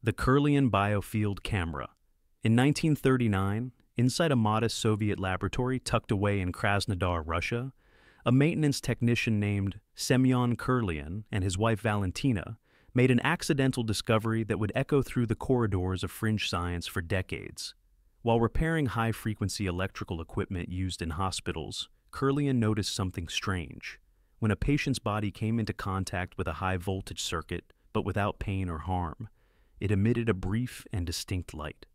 The Kirlian Biofield camera. In 1939, inside a modest Soviet laboratory tucked away in Krasnodar, Russia, a maintenance technician named Semyon Kirlian and his wife Valentina made an accidental discovery that would echo through the corridors of fringe science for decades. While repairing high-frequency electrical equipment used in hospitals, Kirlian noticed something strange. When a patient's body came into contact with a high-voltage circuit, but without pain or harm, it emitted a brief and distinct light.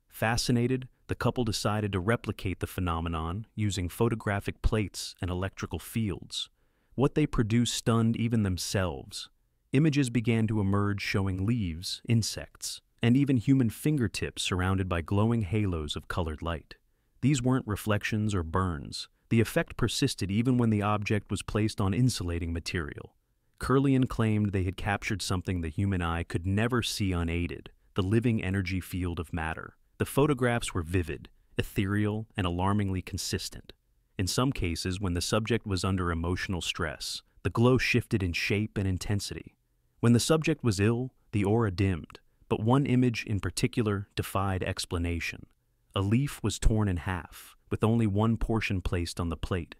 Fascinated, the couple decided to replicate the phenomenon using photographic plates and electrical fields. What they produced stunned even themselves. Images began to emerge showing leaves, insects, and even human fingertips surrounded by glowing halos of colored light. These weren't reflections or burns. The effect persisted even when the object was placed on insulating material. Kirlian claimed they had captured something the human eye could never see unaided, the living energy field of matter. The photographs were vivid, ethereal, and alarmingly consistent. In some cases, when the subject was under emotional stress, the glow shifted in shape and intensity. When the subject was ill, the aura dimmed, but one image in particular defied explanation. A leaf was torn in half, with only one portion placed on the plate.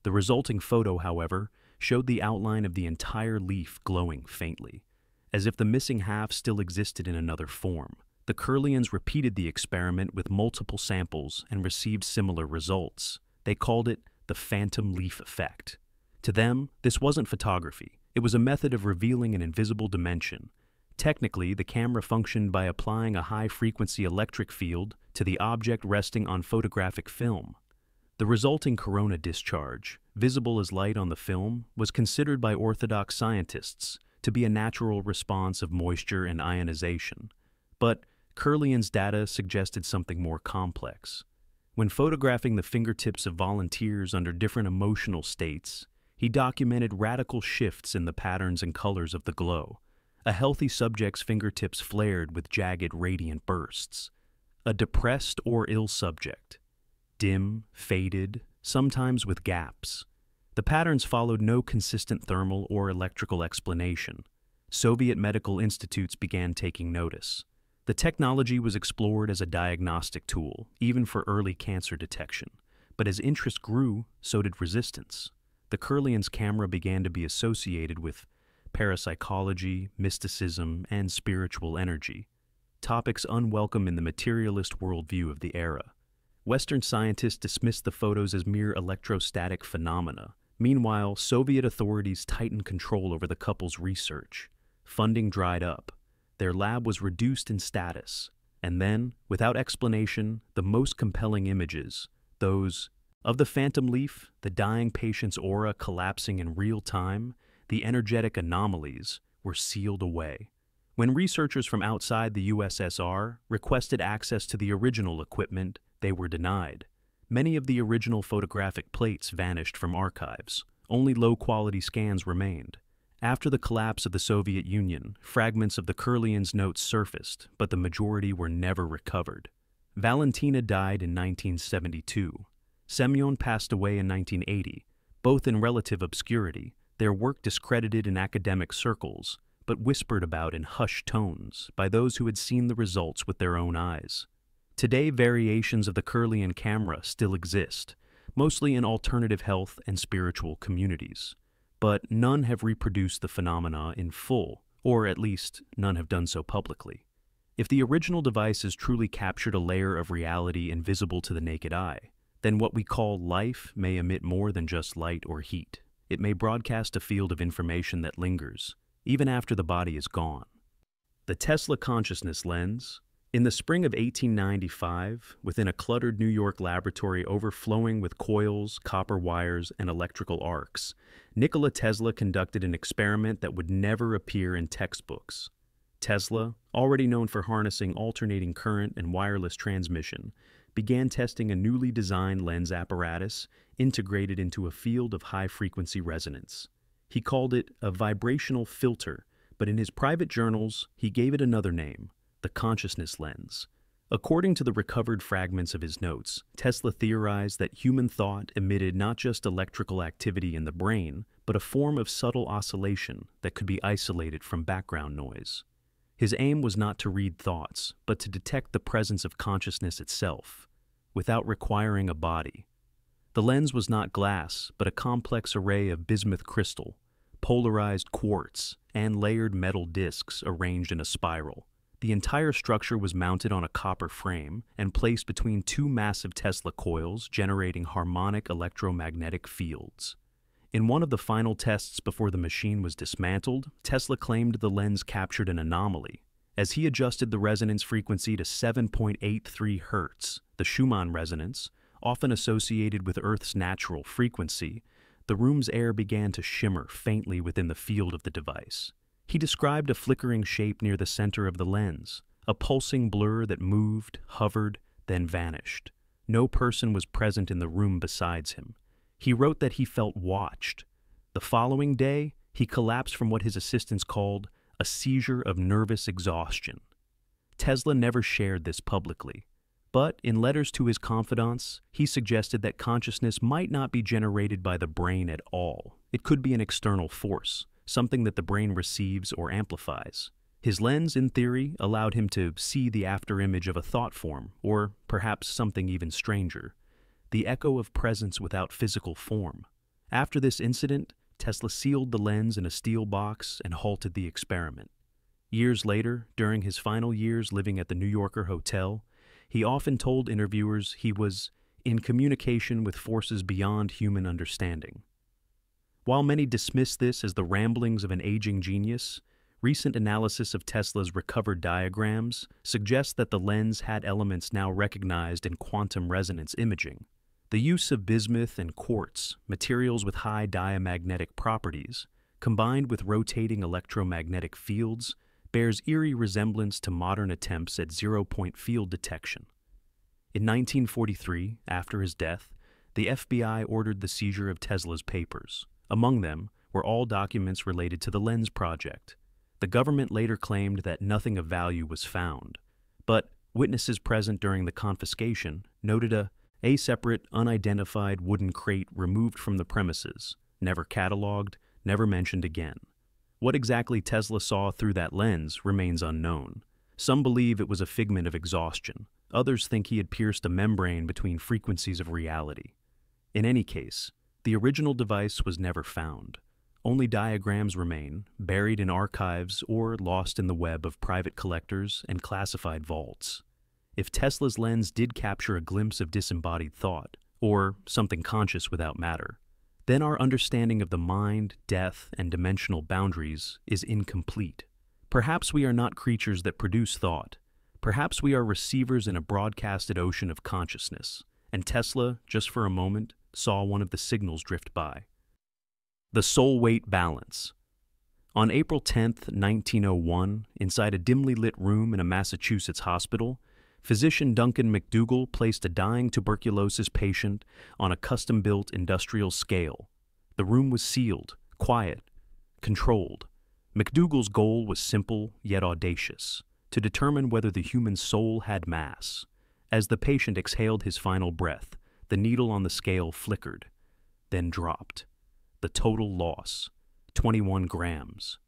The resulting photo, however, showed the outline of the entire leaf glowing faintly, as if the missing half still existed in another form. The Kirlians repeated the experiment with multiple samples and received similar results. They called it the phantom leaf effect. To them, this wasn't photography. It was a method of revealing an invisible dimension. Technically, the camera functioned by applying a high-frequency electric field to the object resting on photographic film. The resulting corona discharge, visible as light on the film, was considered by orthodox scientists to be a natural response of moisture and ionization. But Kirlian's data suggested something more complex. When photographing the fingertips of volunteers under different emotional states, he documented radical shifts in the patterns and colors of the glow. A healthy subject's fingertips flared with jagged, radiant bursts. A depressed or ill subject, dim, faded, sometimes with gaps. The patterns followed no consistent thermal or electrical explanation. Soviet medical institutes began taking notice. The technology was explored as a diagnostic tool, even for early cancer detection. But as interest grew, so did resistance. The Kirlian's camera began to be associated with parapsychology, mysticism, and spiritual energy, topics unwelcome in the materialist worldview of the era. Western scientists dismissed the photos as mere electrostatic phenomena. Meanwhile, Soviet authorities tightened control over the couple's research. Funding dried up. Their lab was reduced in status. And then, without explanation, the most compelling images, those of the phantom leaf, the dying patient's aura collapsing in real time, the energetic anomalies, were sealed away. When researchers from outside the USSR requested access to the original equipment, they were denied. Many of the original photographic plates vanished from archives. Only low-quality scans remained. After the collapse of the Soviet Union, fragments of the Kirlian's notes surfaced, but the majority were never recovered. Valentina died in 1972. Semyon passed away in 1980, both in relative obscurity, their work discredited in academic circles, but whispered about in hushed tones by those who had seen the results with their own eyes. Today, variations of the Kirlian camera still exist, mostly in alternative health and spiritual communities. But none have reproduced the phenomena in full, or at least none have done so publicly. If the original devices truly captured a layer of reality invisible to the naked eye, then what we call life may emit more than just light or heat. It may broadcast a field of information that lingers, even after the body is gone. The Tesla consciousness lens. In the spring of 1895, within a cluttered New York laboratory overflowing with coils, copper wires, and electrical arcs, Nikola Tesla conducted an experiment that would never appear in textbooks. Tesla, already known for harnessing alternating current and wireless transmission, began testing a newly designed lens apparatus integrated into a field of high-frequency resonance. He called it a vibrational filter, but in his private journals, he gave it another name, the consciousness lens. According to the recovered fragments of his notes, Tesla theorized that human thought emitted not just electrical activity in the brain, but a form of subtle oscillation that could be isolated from background noise. His aim was not to read thoughts, but to detect the presence of consciousness itself, without requiring a body. The lens was not glass, but a complex array of bismuth crystal, polarized quartz, and layered metal discs arranged in a spiral. The entire structure was mounted on a copper frame and placed between two massive Tesla coils generating harmonic electromagnetic fields. In one of the final tests before the machine was dismantled, Tesla claimed the lens captured an anomaly. As he adjusted the resonance frequency to 7.83 Hz, the Schumann resonance, often associated with Earth's natural frequency, the room's air began to shimmer faintly within the field of the device. He described a flickering shape near the center of the lens, a pulsing blur that moved, hovered, then vanished. No person was present in the room besides him. He wrote that he felt watched. The following day, he collapsed from what his assistants called a seizure of nervous exhaustion. Tesla never shared this publicly, but in letters to his confidants, he suggested that consciousness might not be generated by the brain at all. It could be an external force, something that the brain receives or amplifies. His lens, in theory, allowed him to see the afterimage of a thought form, or perhaps something even stranger, the echo of presence without physical form. After this incident, Tesla sealed the lens in a steel box and halted the experiment. Years later, during his final years living at the New Yorker hotel, he often told interviewers he was in communication with forces beyond human understanding. While many dismiss this as the ramblings of an aging genius, recent analysis of Tesla's recovered diagrams suggests that the lens had elements now recognized in quantum resonance imaging. The use of bismuth and quartz, materials with high diamagnetic properties, combined with rotating electromagnetic fields, bears eerie resemblance to modern attempts at zero-point field detection. In 1943, after his death, the FBI ordered the seizure of Tesla's papers. Among them were all documents related to the lens project. The government later claimed that nothing of value was found, but witnesses present during the confiscation noted a separate, unidentified wooden crate removed from the premises, never cataloged, never mentioned again. What exactly Tesla saw through that lens remains unknown. Some believe it was a figment of exhaustion. Others think he had pierced a membrane between frequencies of reality. In any case, the original device was never found. Only diagrams remain, buried in archives or lost in the web of private collectors and classified vaults. If Tesla's lens did capture a glimpse of disembodied thought, or something conscious without matter, then our understanding of the mind, death, and dimensional boundaries is incomplete. Perhaps we are not creatures that produce thought. Perhaps we are receivers in a broadcasted ocean of consciousness, and Tesla, just for a moment, saw one of the signals drift by. The soul-weight balance. On April 10, 1901, inside a dimly lit room in a Massachusetts hospital, physician Duncan McDougall placed a dying tuberculosis patient on a custom-built industrial scale. The room was sealed, quiet, controlled. McDougall's goal was simple yet audacious: to determine whether the human soul had mass. As the patient exhaled his final breath, the needle on the scale flickered, then dropped. The total loss, 21 grams.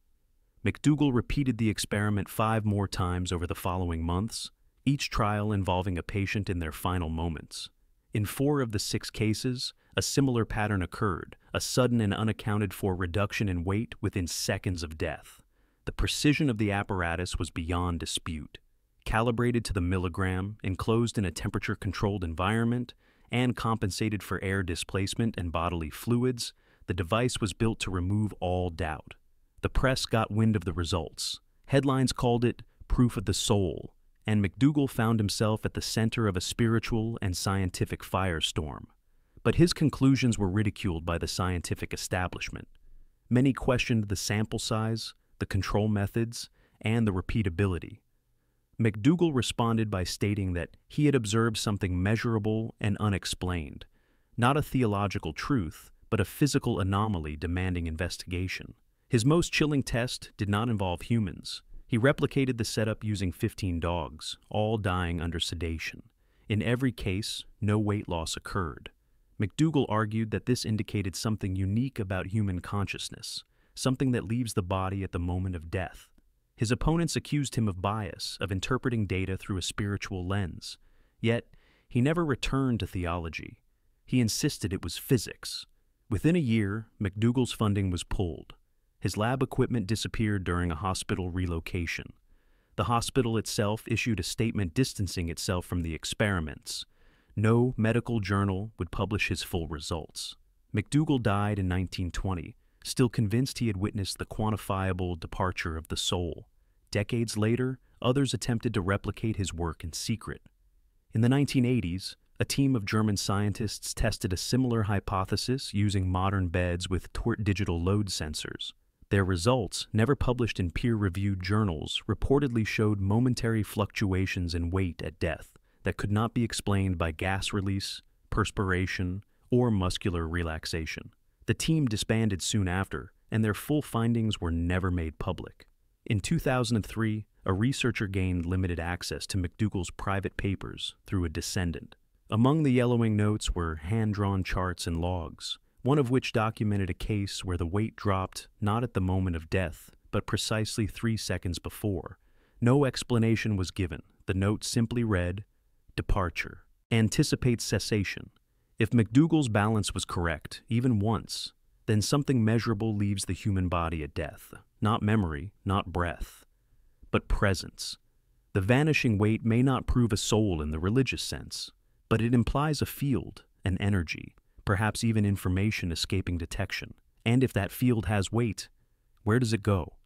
McDougall repeated the experiment 5 more times over the following months, each trial involving a patient in their final moments. In 4 of the 6 cases, a similar pattern occurred, a sudden and unaccounted-for reduction in weight within seconds of death. The precision of the apparatus was beyond dispute. Calibrated to the milligram, enclosed in a temperature-controlled environment, and compensated for air displacement and bodily fluids, the device was built to remove all doubt. The press got wind of the results. Headlines called it proof of the soul, and McDougall found himself at the center of a spiritual and scientific firestorm. But his conclusions were ridiculed by the scientific establishment. Many questioned the sample size, the control methods, and the repeatability. McDougall responded by stating that he had observed something measurable and unexplained, not a theological truth, but a physical anomaly demanding investigation. His most chilling test did not involve humans. He replicated the setup using 15 dogs, all dying under sedation. In every case, no weight loss occurred. McDougall argued that this indicated something unique about human consciousness, something that leaves the body at the moment of death. His opponents accused him of bias, of interpreting data through a spiritual lens. Yet, he never returned to theology. He insisted it was physics. Within a year, McDougall's funding was pulled. His lab equipment disappeared during a hospital relocation. The hospital itself issued a statement distancing itself from the experiments. No medical journal would publish his full results. McDougall died in 1920, still convinced he had witnessed the quantifiable departure of the soul. Decades later, others attempted to replicate his work in secret. In the 1980s, a team of German scientists tested a similar hypothesis using modern beds with digital load sensors. Their results, never published in peer-reviewed journals, reportedly showed momentary fluctuations in weight at death that could not be explained by gas release, perspiration, or muscular relaxation. The team disbanded soon after, and their full findings were never made public. In 2003, a researcher gained limited access to McDougall's private papers through a descendant. Among the yellowing notes were hand-drawn charts and logs, one of which documented a case where the weight dropped not at the moment of death, but precisely 3 seconds before. No explanation was given. The note simply read, "Departure. Anticipates cessation." If McDougall's balance was correct, even once, then something measurable leaves the human body at death. Not memory, not breath, but presence. The vanishing weight may not prove a soul in the religious sense, but it implies a field, an energy, perhaps even information escaping detection. And if that field has weight, where does it go?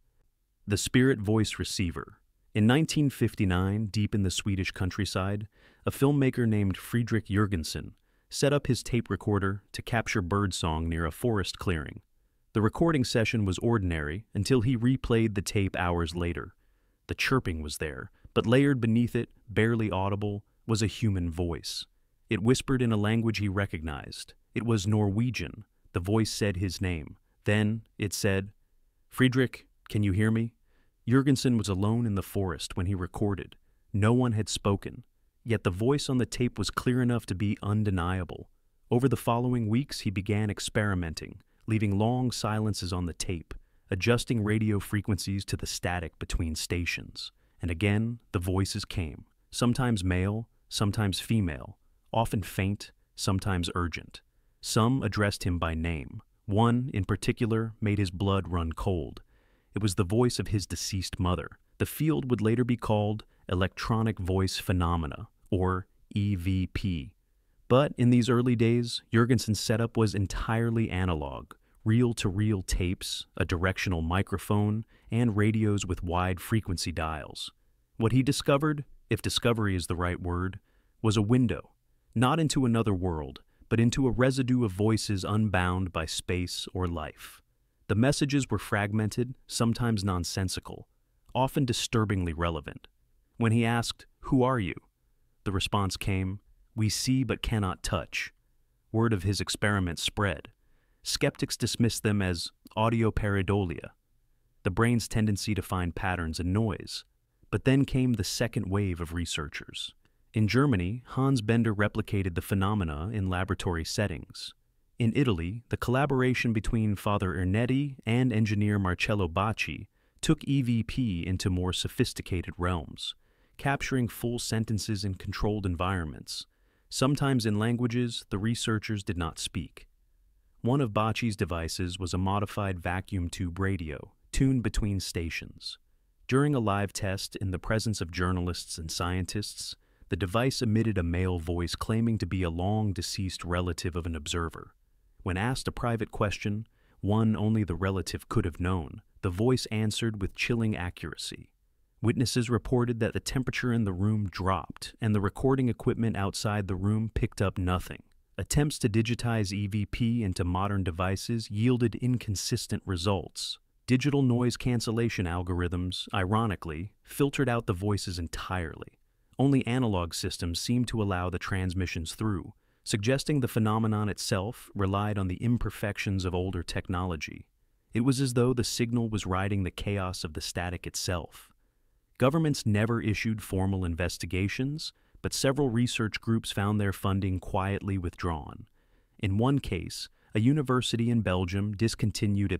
The Spirit Voice Receiver. In 1959, deep in the Swedish countryside, a filmmaker named Fredrik Jürgensen set up his tape recorder to capture birdsong near a forest clearing. The recording session was ordinary until he replayed the tape hours later. The chirping was there, but layered beneath it, barely audible, was a human voice. It whispered in a language he recognized. It was Norwegian. The voice said his name. Then it said, "Fredrik, can you hear me?" Jürgensen was alone in the forest when he recorded. No one had spoken. Yet the voice on the tape was clear enough to be undeniable. Over the following weeks, he began experimenting, leaving long silences on the tape, adjusting radio frequencies to the static between stations. And again, the voices came, sometimes male, sometimes female, often faint, sometimes urgent. Some addressed him by name. One, in particular, made his blood run cold. It was the voice of his deceased mother. The field would later be called Electronic Voice Phenomena, or EVP. But in these early days, Jürgensen's setup was entirely analog, reel-to-reel tapes, a directional microphone, and radios with wide frequency dials. What he discovered, if discovery is the right word, was a window, not into another world, but into a residue of voices unbound by space or life. The messages were fragmented, sometimes nonsensical, often disturbingly relevant. When he asked, "Who are you?" the response came, "We see but cannot touch." Word of his experiment spread. Skeptics dismissed them as audiopareidolia, the brain's tendency to find patterns in noise. But then came the second wave of researchers. In Germany, Hans Bender replicated the phenomena in laboratory settings. In Italy, the collaboration between Father Ernetti and engineer Marcello Bacci took EVP into more sophisticated realms, capturing full sentences in controlled environments, sometimes in languages the researchers did not speak. One of Bacci's devices was a modified vacuum tube radio, tuned between stations. During a live test in the presence of journalists and scientists, the device emitted a male voice claiming to be a long-deceased relative of an observer. When asked a private question, one only the relative could have known, the voice answered with chilling accuracy. Witnesses reported that the temperature in the room dropped, and the recording equipment outside the room picked up nothing. Attempts to digitize EVP into modern devices yielded inconsistent results. Digital noise cancellation algorithms, ironically, filtered out the voices entirely. Only analog systems seemed to allow the transmissions through, suggesting the phenomenon itself relied on the imperfections of older technology. It was as though the signal was riding the chaos of the static itself. Governments never issued formal investigations, but several research groups found their funding quietly withdrawn. In one case, a university in Belgium discontinued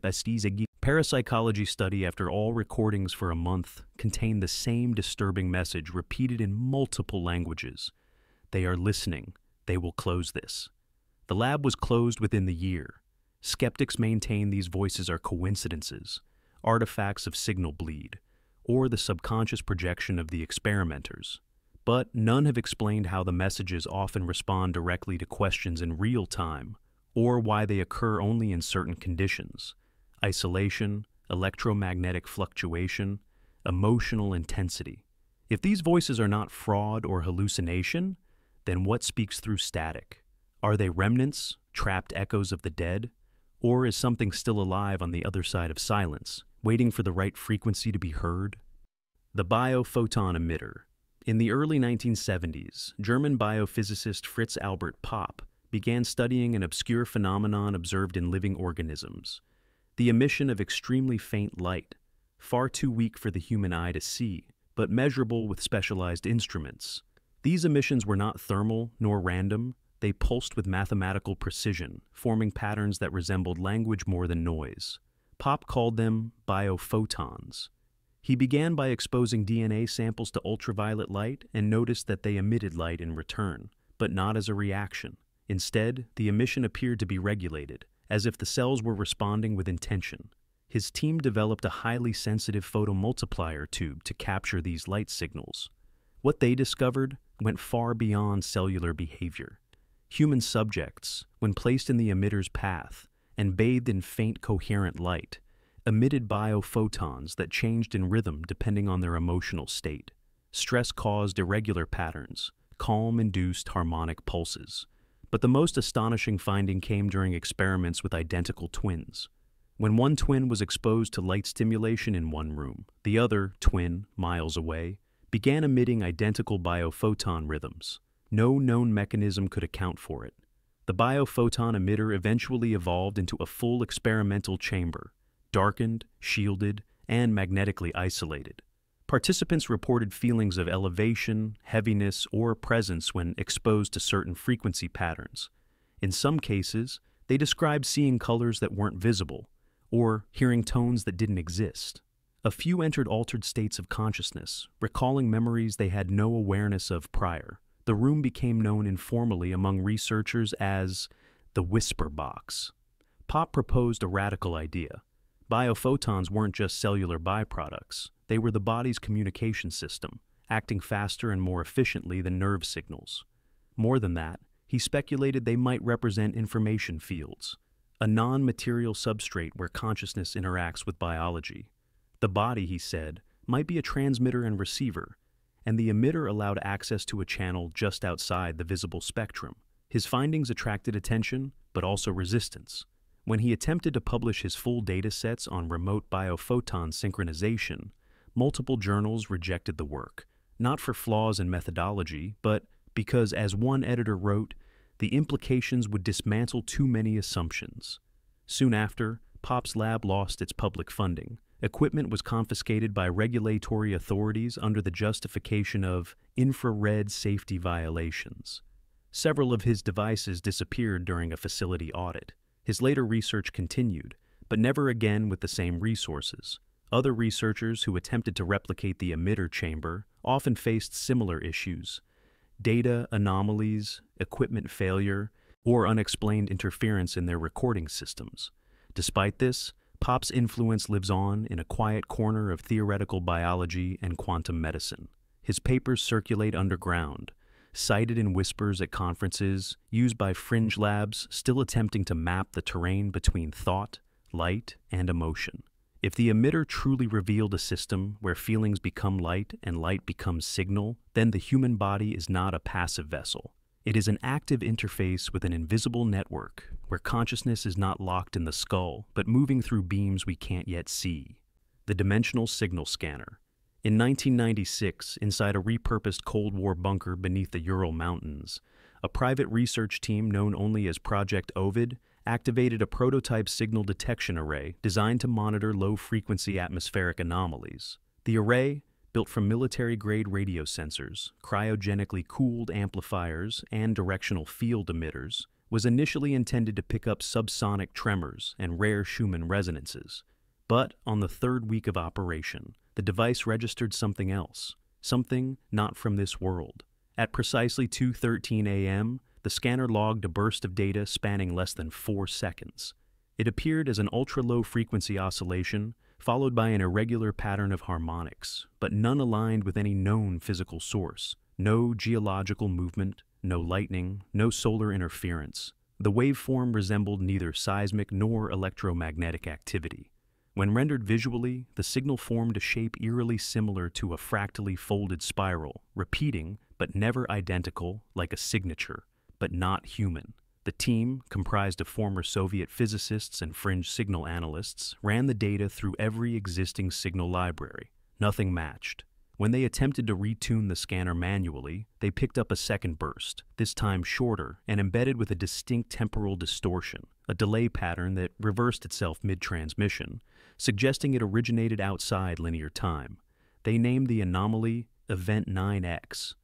Parapsychology study after all recordings for a month contained the same disturbing message repeated in multiple languages. They are listening. They will close this. The lab was closed within the year. Skeptics maintain these voices are coincidences, artifacts of signal bleed, or the subconscious projection of the experimenters. But none have explained how the messages often respond directly to questions in real time, or why they occur only in certain conditions: isolation, electromagnetic fluctuation, emotional intensity. If these voices are not fraud or hallucination, then what speaks through static? Are they remnants, trapped echoes of the dead? Or is something still alive on the other side of silence, waiting for the right frequency to be heard? The Bio-Photon Emitter. In the early 1970s, German biophysicist Fritz Albert Popp began studying an obscure phenomenon observed in living organisms: the emission of extremely faint light, far too weak for the human eye to see, but measurable with specialized instruments. These emissions were not thermal nor random. They pulsed with mathematical precision, forming patterns that resembled language more than noise. Popp called them biophotons. He began by exposing DNA samples to ultraviolet light and noticed that they emitted light in return, but not as a reaction. Instead, the emission appeared to be regulated, as if the cells were responding with intention. His team developed a highly sensitive photomultiplier tube to capture these light signals. What they discovered went far beyond cellular behavior. Human subjects, when placed in the emitter's path and bathed in faint coherent light, emitted biophotons that changed in rhythm depending on their emotional state. Stress caused irregular patterns, calm induced harmonic pulses. But the most astonishing finding came during experiments with identical twins. When one twin was exposed to light stimulation in one room, the other twin, miles away, began emitting identical biophoton rhythms. No known mechanism could account for it. The biophoton emitter eventually evolved into a full experimental chamber, darkened, shielded, and magnetically isolated. Participants reported feelings of elevation, heaviness, or presence when exposed to certain frequency patterns. In some cases, they described seeing colors that weren't visible, or hearing tones that didn't exist. A few entered altered states of consciousness, recalling memories they had no awareness of prior. The room became known informally among researchers as the whisper box. Popp proposed a radical idea. Biophotons weren't just cellular byproducts. They were the body's communication system, acting faster and more efficiently than nerve signals. More than that, he speculated they might represent information fields, a non-material substrate where consciousness interacts with biology. The body, he said, might be a transmitter and receiver, and the emitter allowed access to a channel just outside the visible spectrum. His findings attracted attention, but also resistance. When he attempted to publish his full data sets on remote biophoton synchronization, multiple journals rejected the work, not for flaws in methodology, but because, as one editor wrote, the implications would dismantle too many assumptions. Soon after, Popp's lab lost its public funding. Equipment was confiscated by regulatory authorities under the justification of infrared safety violations. Several of his devices disappeared during a facility audit. His later research continued, but never again with the same resources. Other researchers who attempted to replicate the emitter chamber often faced similar issues: data anomalies, equipment failure, or unexplained interference in their recording systems. Despite this, Popp's influence lives on in a quiet corner of theoretical biology and quantum medicine. His papers circulate underground, cited in whispers at conferences, used by fringe labs still attempting to map the terrain between thought, light, and emotion. If the emitter truly revealed a system where feelings become light and light becomes signal, then the human body is not a passive vessel. It is an active interface with an invisible network where consciousness is not locked in the skull, but moving through beams we can't yet see. The Dimensional Signal Scanner. In 1996, inside a repurposed Cold War bunker beneath the Ural Mountains, a private research team known only as Project Ovid activated a prototype signal detection array designed to monitor low-frequency atmospheric anomalies. The array, built from military-grade radio sensors, cryogenically cooled amplifiers, and directional field emitters, was initially intended to pick up subsonic tremors and rare Schumann resonances. But on the third week of operation, the device registered something else, something not from this world. At precisely 2:13 a.m., the scanner logged a burst of data spanning less than 4 seconds. It appeared as an ultra-low frequency oscillation, followed by an irregular pattern of harmonics, but none aligned with any known physical source. No geological movement, no lightning, no solar interference. The waveform resembled neither seismic nor electromagnetic activity. When rendered visually, the signal formed a shape eerily similar to a fractally folded spiral, repeating, but never identical, like a signature, but not human. The team, comprised of former Soviet physicists and fringe signal analysts, ran the data through every existing signal library. Nothing matched. When they attempted to retune the scanner manually, they picked up a second burst, this time shorter and embedded with a distinct temporal distortion, a delay pattern that reversed itself mid-transmission, suggesting it originated outside linear time. They named the anomaly Event 9X.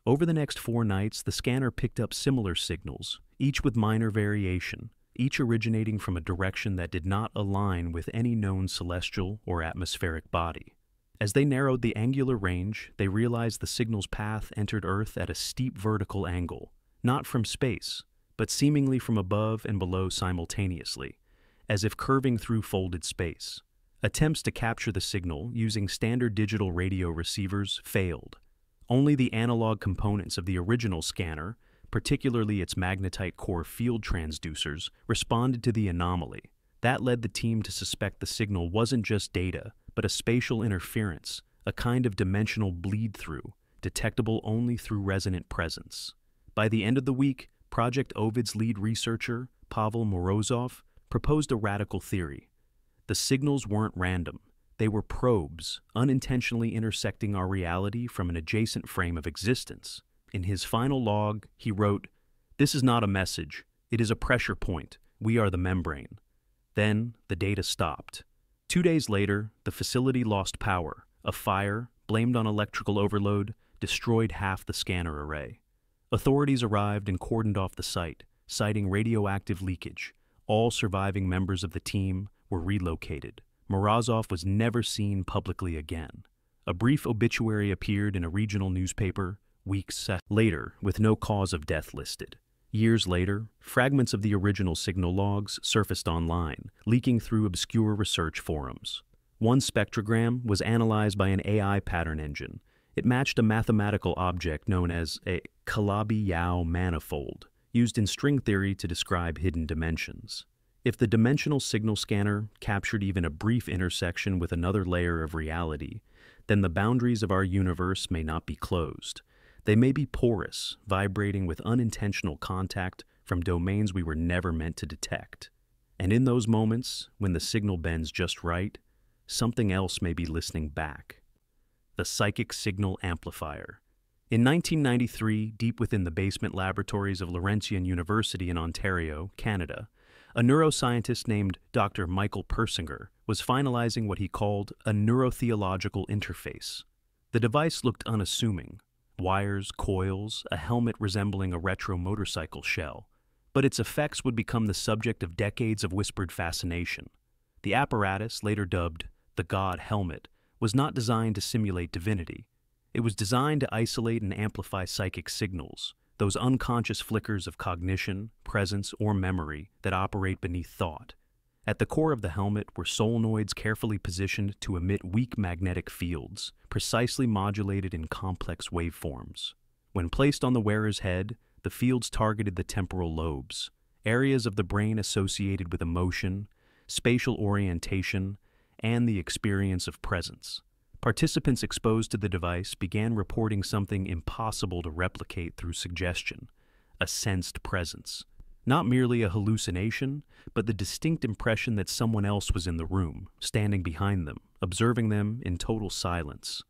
Over the next 4 nights, the scanner picked up similar signals, each with minor variation, each originating from a direction that did not align with any known celestial or atmospheric body. As they narrowed the angular range, they realized the signal's path entered Earth at a steep vertical angle, not from space, but seemingly from above and below simultaneously, as if curving through folded space. Attempts to capture the signal using standard digital radio receivers failed. Only the analog components of the original scanner, particularly its magnetite core field transducers, responded to the anomaly. That led the team to suspect the signal wasn't just data, but a spatial interference, a kind of dimensional bleed-through, detectable only through resonant presence. By the end of the week, Project Ovid's lead researcher, Pavel Morozov, proposed a radical theory. The signals weren't random. They were probes, unintentionally intersecting our reality from an adjacent frame of existence. In his final log, he wrote, "This is not a message. It is a pressure point. We are the membrane." Then, the data stopped. 2 days later, the facility lost power. A fire, blamed on electrical overload, destroyed half the scanner array. Authorities arrived and cordoned off the site, citing radioactive leakage. All surviving members of the team were relocated. Morozov was never seen publicly again. A brief obituary appeared in a regional newspaper weeks later, with no cause of death listed. Years later, fragments of the original signal logs surfaced online, leaking through obscure research forums. One spectrogram was analyzed by an AI pattern engine. It matched a mathematical object known as a Calabi-Yau manifold, used in string theory to describe hidden dimensions. If the dimensional signal scanner captured even a brief intersection with another layer of reality, then the boundaries of our universe may not be closed. They may be porous, vibrating with unintentional contact from domains we were never meant to detect. And in those moments, when the signal bends just right, something else may be listening back. The Psychic Signal Amplifier. In 1993, deep within the basement laboratories of Laurentian University in Ontario, Canada, a neuroscientist named Dr. Michael Persinger was finalizing what he called a neurotheological interface. The device looked unassuming. Wires, coils, a helmet resembling a retro motorcycle shell. But its effects would become the subject of decades of whispered fascination. The apparatus, later dubbed the God Helmet, was not designed to simulate divinity. It was designed to isolate and amplify psychic signals, those unconscious flickers of cognition, presence, or memory that operate beneath thought. At the core of the helmet were solenoids carefully positioned to emit weak magnetic fields, precisely modulated in complex waveforms. When placed on the wearer's head, the fields targeted the temporal lobes, areas of the brain associated with emotion, spatial orientation, and the experience of presence. Participants exposed to the device began reporting something impossible to replicate through suggestion, a sensed presence. Not merely a hallucination, but the distinct impression that someone else was in the room, standing behind them, observing them in total silence.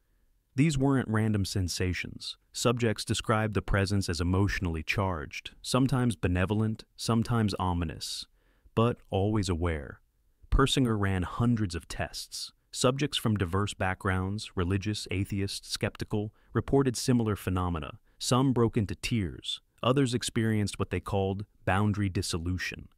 These weren't random sensations. Subjects described the presence as emotionally charged, sometimes benevolent, sometimes ominous, but always aware. Persinger ran hundreds of tests. Subjects from diverse backgrounds, religious, atheist, skeptical, reported similar phenomena. Some broke into tears. Others experienced what they called boundary dissolution,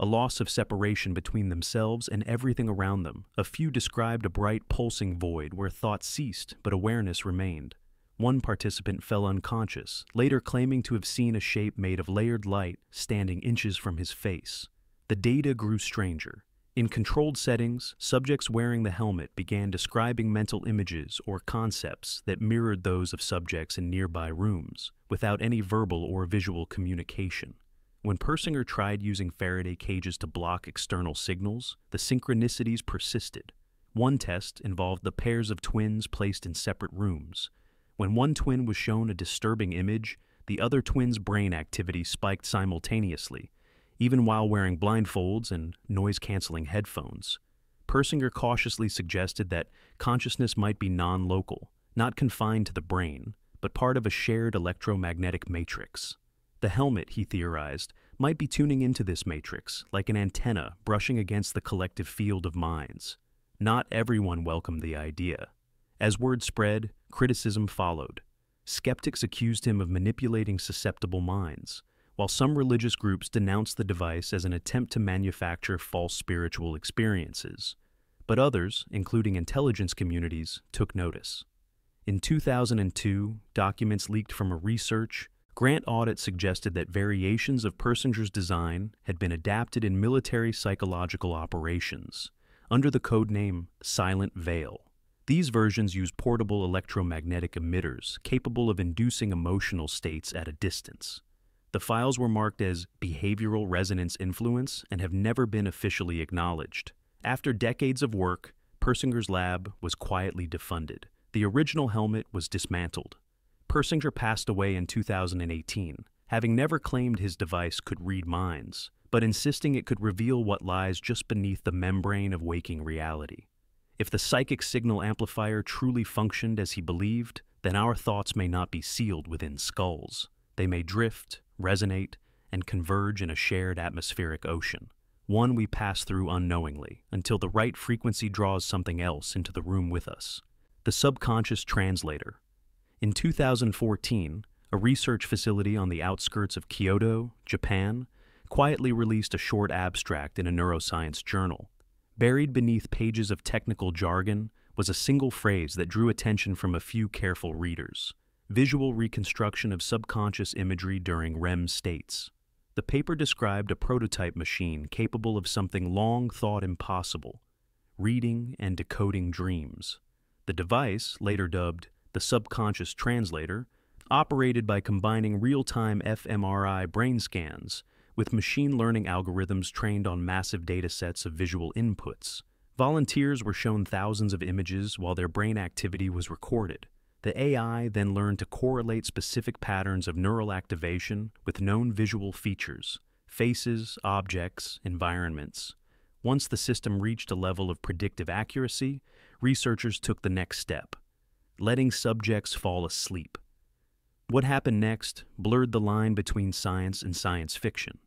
a loss of separation between themselves and everything around them. A few described a bright, pulsing void where thought ceased but awareness remained. One participant fell unconscious, later claiming to have seen a shape made of layered light standing inches from his face. The data grew stranger. In controlled settings, subjects wearing the helmet began describing mental images or concepts that mirrored those of subjects in nearby rooms, without any verbal or visual communication. When Persinger tried using Faraday cages to block external signals, the synchronicities persisted. One test involved the pairs of twins placed in separate rooms. When one twin was shown a disturbing image, the other twin's brain activity spiked simultaneously, even while wearing blindfolds and noise-canceling headphones. Persinger cautiously suggested that consciousness might be non-local, not confined to the brain, but part of a shared electromagnetic matrix. The helmet, he theorized, might be tuning into this matrix, like an antenna brushing against the collective field of minds. Not everyone welcomed the idea. As word spread, criticism followed. Skeptics accused him of manipulating susceptible minds, while some religious groups denounced the device as an attempt to manufacture false spiritual experiences. But others, including intelligence communities, took notice. In 2002, documents leaked from a research grant audit suggested that variations of Persinger's design had been adapted in military psychological operations, under the codename Silent Veil. These versions use portable electromagnetic emitters capable of inducing emotional states at a distance. The files were marked as behavioral resonance influence and have never been officially acknowledged. After decades of work, Persinger's lab was quietly defunded. The original helmet was dismantled. Persinger passed away in 2018, having never claimed his device could read minds, but insisting it could reveal what lies just beneath the membrane of waking reality. If the psychic signal amplifier truly functioned as he believed, then our thoughts may not be sealed within skulls. They may drift, resonate, and converge in a shared atmospheric ocean, one we pass through unknowingly until the right frequency draws something else into the room with us. The Subconscious Translator. In 2014, a research facility on the outskirts of Kyoto, Japan, quietly released a short abstract in a neuroscience journal. Buried beneath pages of technical jargon was a single phrase that drew attention from a few careful readers: visual reconstruction of subconscious imagery during REM states. The paper described a prototype machine capable of something long thought impossible: reading and decoding dreams. The device, later dubbed the Subconscious Translator, operated by combining real-time fMRI brain scans with machine learning algorithms trained on massive datasets of visual inputs. Volunteers were shown thousands of images while their brain activity was recorded. The AI then learned to correlate specific patterns of neural activation with known visual features: faces, objects, environments. Once the system reached a level of predictive accuracy, researchers took the next step: letting subjects fall asleep. What happened next blurred the line between science and science fiction.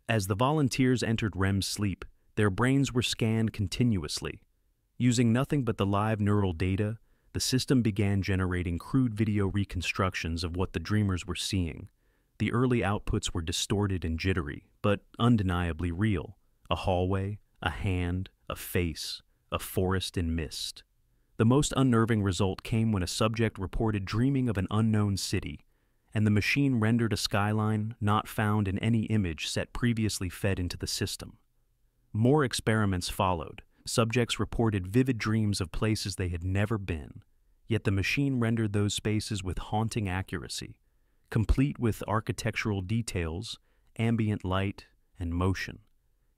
As the volunteers entered REM sleep, their brains were scanned continuously. Using nothing but the live neural data, the system began generating crude video reconstructions of what the dreamers were seeing. The early outputs were distorted and jittery, but undeniably real: a hallway, a hand, a face, a forest in mist. The most unnerving result came when a subject reported dreaming of an unknown city, and the machine rendered a skyline not found in any image set previously fed into the system. More experiments followed. Subjects reported vivid dreams of places they had never been, yet the machine rendered those spaces with haunting accuracy, complete with architectural details, ambient light, and motion.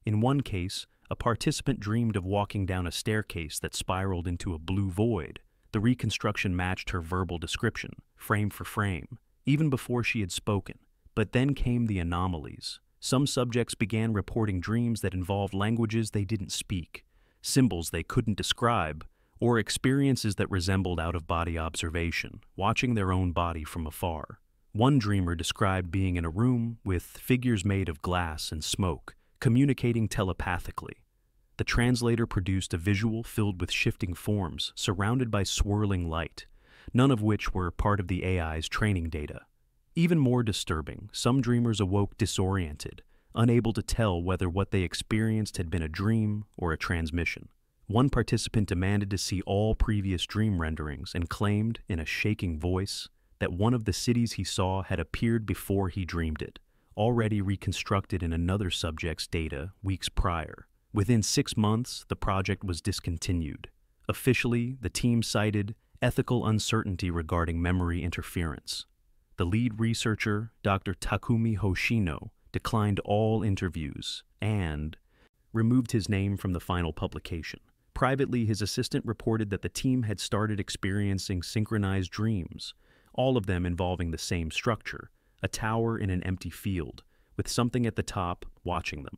In one case, a participant dreamed of walking down a staircase that spiraled into a blue void. The reconstruction matched her verbal description, frame for frame, even before she had spoken. But then came the anomalies. Some subjects began reporting dreams that involved languages they didn't speak, symbols they couldn't describe, or experiences that resembled out-of-body observation, watching their own body from afar. One dreamer described being in a room with figures made of glass and smoke, communicating telepathically. The translator produced a visual filled with shifting forms, surrounded by swirling light, none of which were part of the AI's training data. Even more disturbing, some dreamers awoke disoriented, unable to tell whether what they experienced had been a dream or a transmission. One participant demanded to see all previous dream renderings and claimed, in a shaking voice, that one of the cities he saw had appeared before he dreamed it, already reconstructed in another subject's data weeks prior. Within 6 months, the project was discontinued. Officially, the team cited ethical uncertainty regarding memory interference. The lead researcher, Dr. Takumi Hoshino, declined all interviews and removed his name from the final publication. Privately, his assistant reported that the team had started experiencing synchronized dreams, all of them involving the same structure, a tower in an empty field, with something at the top watching them.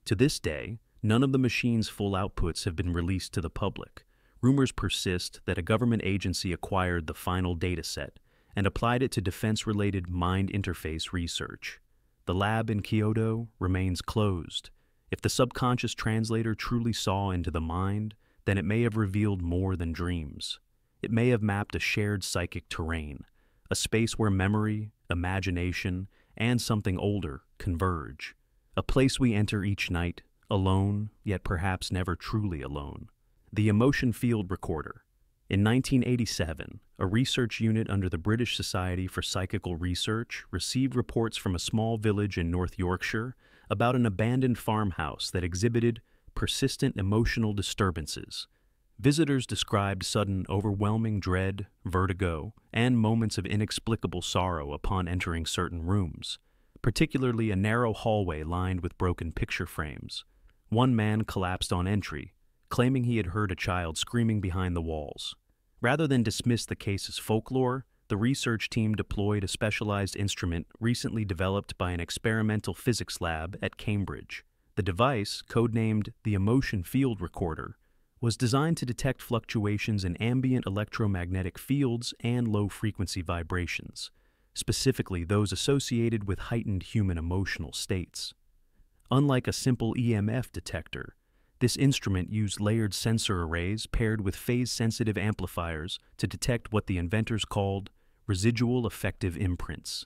To this day, none of the machine's full outputs have been released to the public. Rumors persist that a government agency acquired the final dataset and applied it to defense-related mind interface research. The lab in Kyoto remains closed. If the subconscious translator truly saw into the mind, then it may have revealed more than dreams. It may have mapped a shared psychic terrain, a space where memory, imagination, and something older converge. A place we enter each night, alone, yet perhaps never truly alone. The Emotion Field Recorder. In 1987, a research unit under the British Society for Psychical Research received reports from a small village in North Yorkshire about an abandoned farmhouse that exhibited persistent emotional disturbances. Visitors described sudden, overwhelming dread, vertigo, and moments of inexplicable sorrow upon entering certain rooms, particularly a narrow hallway lined with broken picture frames. One man collapsed on entry, claiming he had heard a child screaming behind the walls. Rather than dismiss the case as folklore, the research team deployed a specialized instrument recently developed by an experimental physics lab at Cambridge. The device, codenamed the Emotion Field Recorder, was designed to detect fluctuations in ambient electromagnetic fields and low-frequency vibrations, specifically those associated with heightened human emotional states. Unlike a simple EMF detector, this instrument used layered sensor arrays paired with phase-sensitive amplifiers to detect what the inventors called residual effective imprints.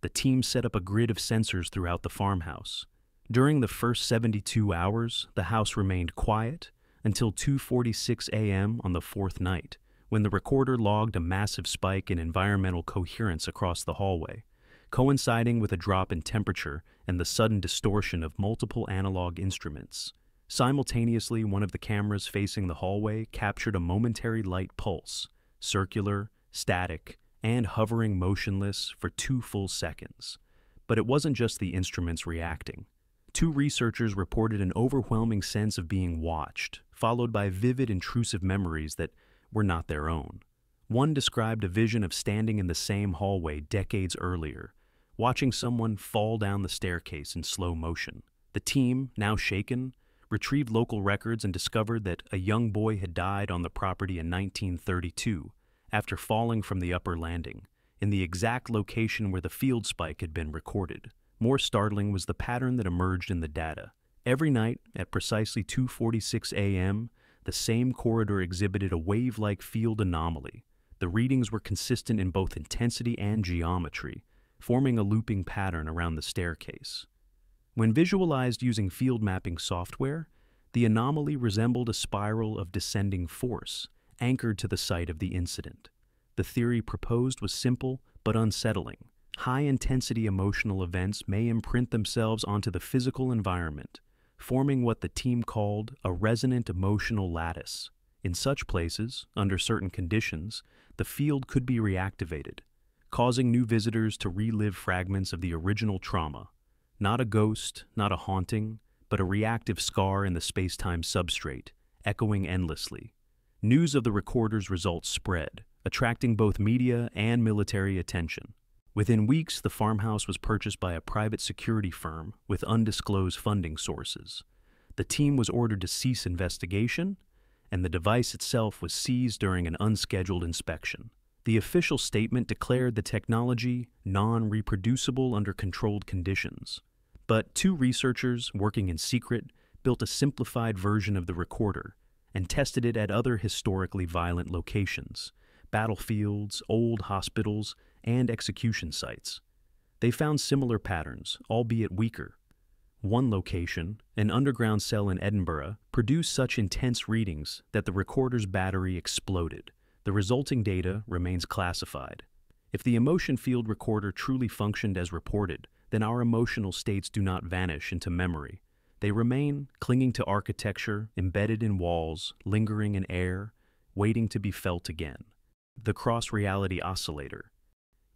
The team set up a grid of sensors throughout the farmhouse. During the first 72 hours, the house remained quiet until 2:46 a.m. on the fourth night, when the recorder logged a massive spike in environmental coherence across the hallway, coinciding with a drop in temperature and the sudden distortion of multiple analog instruments. Simultaneously, one of the cameras facing the hallway captured a momentary light pulse, circular, static, and hovering motionless for 2 full seconds. But it wasn't just the instruments reacting. 2 researchers reported an overwhelming sense of being watched, followed by vivid, intrusive memories that were not their own. One described a vision of standing in the same hallway decades earlier, watching someone fall down the staircase in slow motion. The team, now shaken, retrieved local records and discovered that a young boy had died on the property in 1932 after falling from the upper landing, in the exact location where the field spike had been recorded. More startling was the pattern that emerged in the data. Every night, at precisely 2:46 a.m., the same corridor exhibited a wave-like field anomaly. The readings were consistent in both intensity and geometry, forming a looping pattern around the staircase. When visualized using field mapping software, the anomaly resembled a spiral of descending force, anchored to the site of the incident. The theory proposed was simple but unsettling. High-intensity emotional events may imprint themselves onto the physical environment, forming what the team called a resonant emotional lattice. In such places, under certain conditions, the field could be reactivated, causing new visitors to relive fragments of the original trauma. Not a ghost, not a haunting, but a reactive scar in the space-time substrate, echoing endlessly. News of the recorder's results spread, attracting both media and military attention. Within weeks, the farmhouse was purchased by a private security firm with undisclosed funding sources. The team was ordered to cease investigation, and the device itself was seized during an unscheduled inspection. The official statement declared the technology non-reproducible under controlled conditions. But 2 researchers, working in secret, built a simplified version of the recorder and tested it at other historically violent locations, battlefields, old hospitals, and execution sites. They found similar patterns, albeit weaker. One location, an underground cell in Edinburgh, produced such intense readings that the recorder's battery exploded. The resulting data remains classified. If the emotion field recorder truly functioned as reported, then our emotional states do not vanish into memory. They remain, clinging to architecture, embedded in walls, lingering in air, waiting to be felt again. The Cross-Reality Oscillator.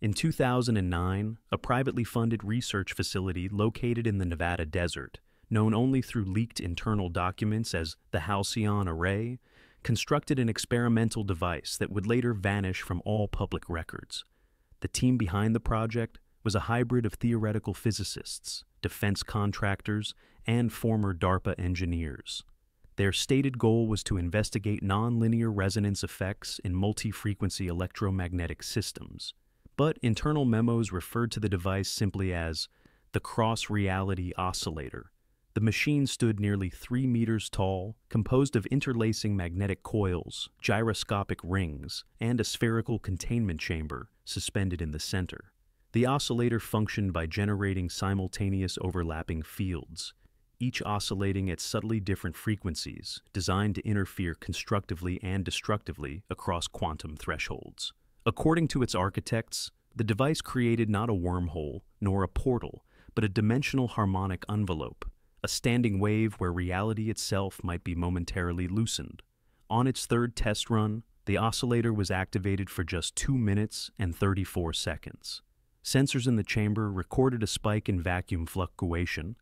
In 2009, a privately funded research facility located in the Nevada desert, known only through leaked internal documents as the Halcyon Array, constructed an experimental device that would later vanish from all public records. The team behind the project was a hybrid of theoretical physicists, defense contractors, and former DARPA engineers. Their stated goal was to investigate nonlinear resonance effects in multi-frequency electromagnetic systems. But internal memos referred to the device simply as the Cross-Reality Oscillator. The machine stood nearly 3 meters tall, composed of interlacing magnetic coils, gyroscopic rings, and a spherical containment chamber suspended in the center. The oscillator functioned by generating simultaneous overlapping fields, each oscillating at subtly different frequencies, designed to interfere constructively and destructively across quantum thresholds. According to its architects, the device created not a wormhole nor a portal, but a dimensional harmonic envelope, a standing wave where reality itself might be momentarily loosened. On its third test run, the oscillator was activated for just 2 minutes and 34 seconds. Sensors in the chamber recorded a spike in vacuum fluctuation,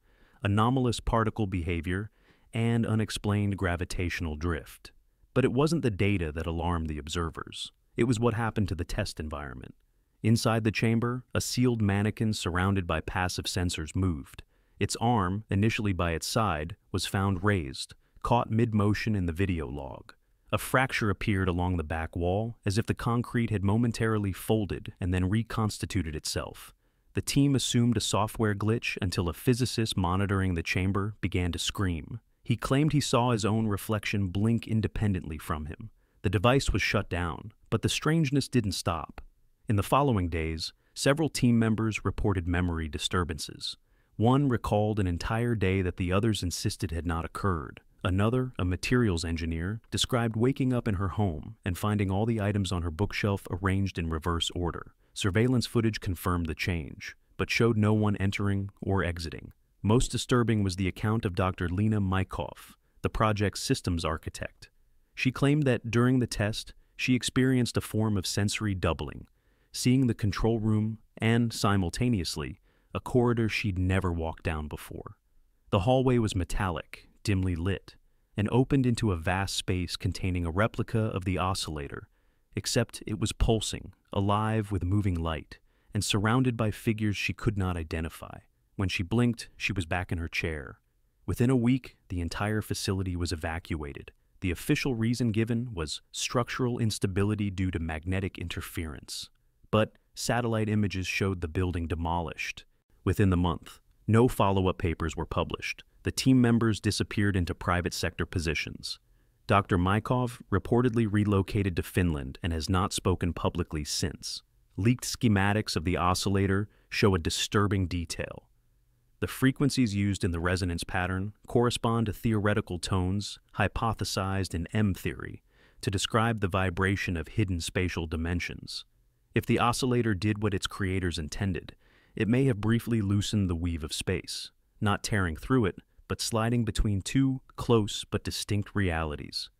anomalous particle behavior, and unexplained gravitational drift. But it wasn't the data that alarmed the observers. It was what happened to the test environment. Inside the chamber, a sealed mannequin surrounded by passive sensors moved. Its arm, initially by its side, was found raised, caught mid-motion in the video log. A fracture appeared along the back wall, as if the concrete had momentarily folded and then reconstituted itself. The team assumed a software glitch until a physicist monitoring the chamber began to scream. He claimed he saw his own reflection blink independently from him. The device was shut down, but the strangeness didn't stop. In the following days, several team members reported memory disturbances. One recalled an entire day that the others insisted had not occurred. Another, a materials engineer, described waking up in her home and finding all the items on her bookshelf arranged in reverse order. Surveillance footage confirmed the change, but showed no one entering or exiting. Most disturbing was the account of Dr. Lena Mykov, the project's systems architect. She claimed that during the test, she experienced a form of sensory doubling, seeing the control room and, simultaneously, a corridor she'd never walked down before. The hallway was metallic, dimly lit, and opened into a vast space containing a replica of the oscillator, except it was pulsing, alive with moving light, and surrounded by figures she could not identify. When she blinked, she was back in her chair. Within a week, the entire facility was evacuated. The official reason given was structural instability due to magnetic interference. But satellite images showed the building demolished. Within the month, no follow-up papers were published. The team members disappeared into private sector positions. Dr. Mykov reportedly relocated to Finland and has not spoken publicly since. Leaked schematics of the oscillator show a disturbing detail. The frequencies used in the resonance pattern correspond to theoretical tones hypothesized in M theory to describe the vibration of hidden spatial dimensions. If the oscillator did what its creators intended, it may have briefly loosened the weave of space, not tearing through it, but sliding between two close but distinct realities.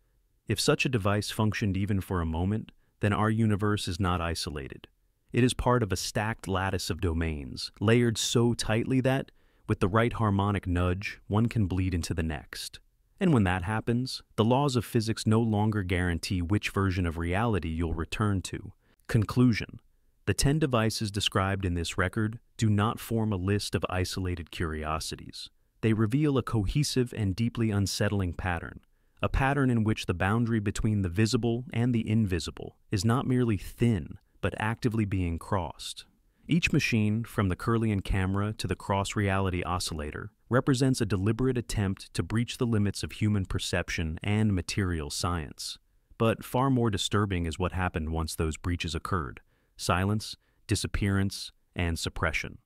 If such a device functioned even for a moment, then our universe is not isolated. It is part of a stacked lattice of domains, layered so tightly that, with the right harmonic nudge, one can bleed into the next. And when that happens, the laws of physics no longer guarantee which version of reality you'll return to. Conclusion: the 10 devices described in this record do not form a list of isolated curiosities. They reveal a cohesive and deeply unsettling pattern, a pattern in which the boundary between the visible and the invisible is not merely thin, but actively being crossed. Each machine, from the Kirlian camera to the Cross-Reality Oscillator, represents a deliberate attempt to breach the limits of human perception and material science. But far more disturbing is what happened once those breaches occurred: silence, disappearance, and suppression.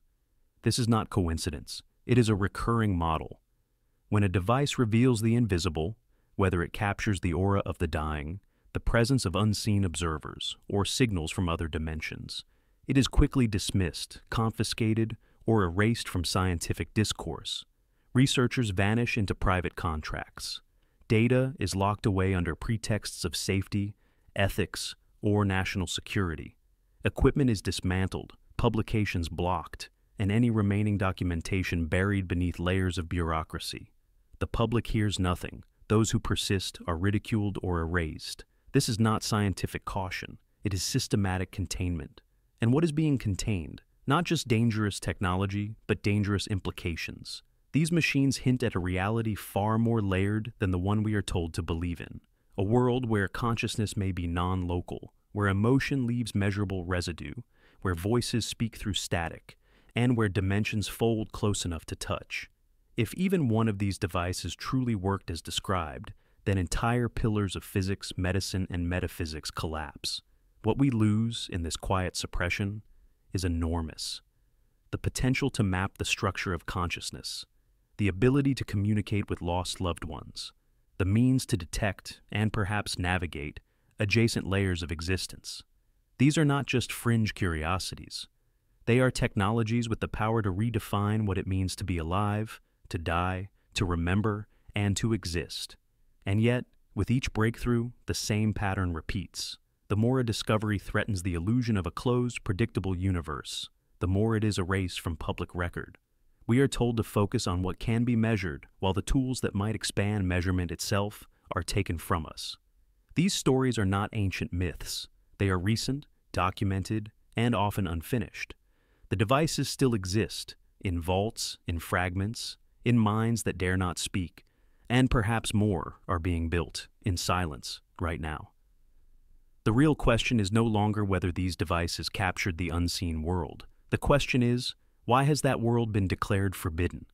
This is not coincidence. It is a recurring model. When a device reveals the invisible, whether it captures the aura of the dying, the presence of unseen observers, or signals from other dimensions, it is quickly dismissed, confiscated, or erased from scientific discourse. Researchers vanish into private contracts. Data is locked away under pretexts of safety, ethics, or national security. Equipment is dismantled, publications blocked, and any remaining documentation buried beneath layers of bureaucracy. The public hears nothing. Those who persist are ridiculed or erased. This is not scientific caution. It is systematic containment. And what is being contained? Not just dangerous technology, but dangerous implications. These machines hint at a reality far more layered than the one we are told to believe in. A world where consciousness may be non-local, where emotion leaves measurable residue, where voices speak through static, and where dimensions fold close enough to touch. If even one of these devices truly worked as described, then entire pillars of physics, medicine, and metaphysics collapse. What we lose in this quiet suppression is enormous. The potential to map the structure of consciousness, the ability to communicate with lost loved ones, the means to detect and perhaps navigate adjacent layers of existence. These are not just fringe curiosities. They are technologies with the power to redefine what it means to be alive, to die, to remember, and to exist. And yet, with each breakthrough, the same pattern repeats. The more a discovery threatens the illusion of a closed, predictable universe, the more it is erased from public record. We are told to focus on what can be measured, while the tools that might expand measurement itself are taken from us. These stories are not ancient myths. They are recent, documented, and often unfinished. The devices still exist, in vaults, in fragments, in minds that dare not speak, and perhaps more are being built, in silence, right now. The real question is no longer whether these devices captured the unseen world. The question is, why has that world been declared forbidden?